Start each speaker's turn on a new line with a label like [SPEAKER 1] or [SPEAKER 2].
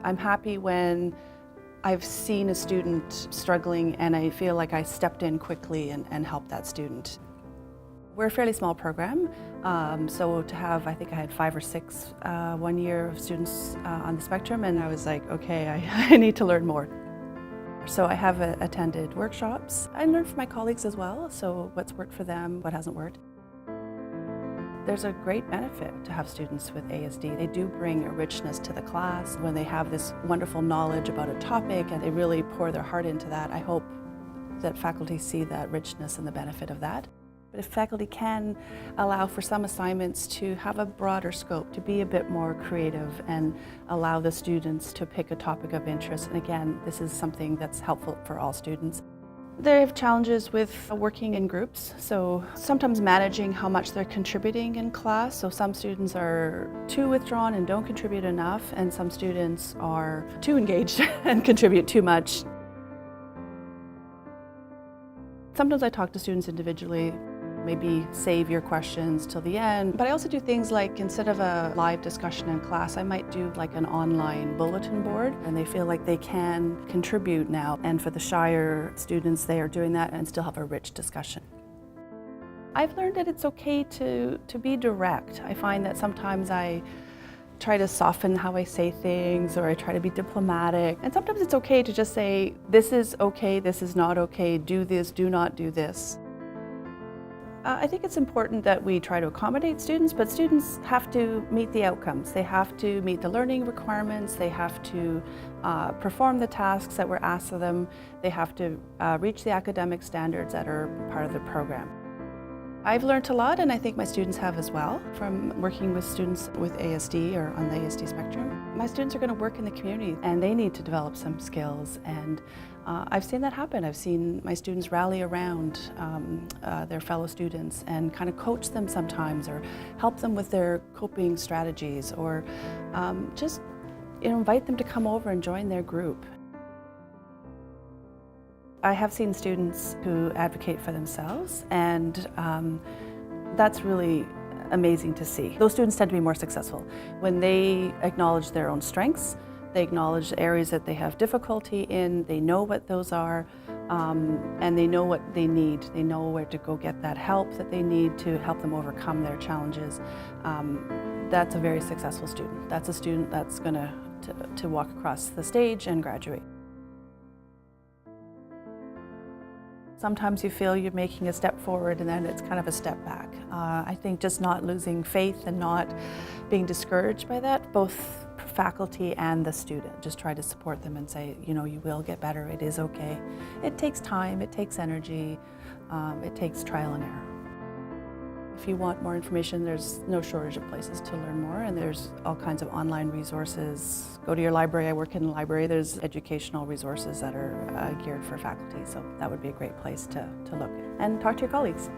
[SPEAKER 1] I'm happy when I've seen a student struggling and I feel like I stepped in quickly and helped that student. We're a fairly small program, so to have, I think I had 5 or 6 one year of students on the spectrum, and I was like, okay, I need to learn more. So I have attended workshops. I learned from my colleagues as well, so what's worked for them, what hasn't worked. There's a great benefit to have students with ASD. They do bring a richness to the class. When they have this wonderful knowledge about a topic and they really pour their heart into that, I hope that faculty see that richness and the benefit of that. But if faculty can allow for some assignments to have a broader scope, to be a bit more creative and allow the students to pick a topic of interest, and again, this is something that's helpful for all students. They have challenges with working in groups, so sometimes managing how much they're contributing in class. So some students are too withdrawn and don't contribute enough, and some students are too engaged and contribute too much. Sometimes I talk to students individually, maybe save your questions till the end. But I also do things like, instead of a live discussion in class, I might do like an online bulletin board, and they feel like they can contribute now. And for the shyer students, they are doing that and still have a rich discussion. I've learned that it's okay to be direct. I find that sometimes I try to soften how I say things, or I try to be diplomatic. And sometimes it's okay to just say, this is okay, this is not okay, do this, do not do this. I think it's important that we try to accommodate students, but students have to meet the outcomes. They have to meet the learning requirements, they have to perform the tasks that were asked of them, they have to reach the academic standards that are part of the program. I've learned a lot, and I think my students have as well, from working with students with ASD or on the ASD spectrum. My students are going to work in the community and they need to develop some skills, and I've seen that happen. I've seen my students rally around their fellow students and kind of coach them sometimes, or help them with their coping strategies, or just invite them to come over and join their group. I have seen students who advocate for themselves, and that's really amazing to see. Those students tend to be more successful when they acknowledge their own strengths, they acknowledge the areas that they have difficulty in, they know what those are, and they know what they need. They know where to go get that help that they need to help them overcome their challenges. That's a very successful student. That's a student that's going to walk across the stage and graduate. Sometimes you feel you're making a step forward and then it's kind of a step back. I think just not losing faith and not being discouraged by that, both faculty and the student. Just try to support them and say, you know, you will get better, it is okay. It takes time, it takes energy, it takes trial and error. If you want more information, there's no shortage of places to learn more, and there's all kinds of online resources. Go to your library. I work in a library. There's educational resources that are geared for faculty, so that would be a great place to look. And talk to your colleagues.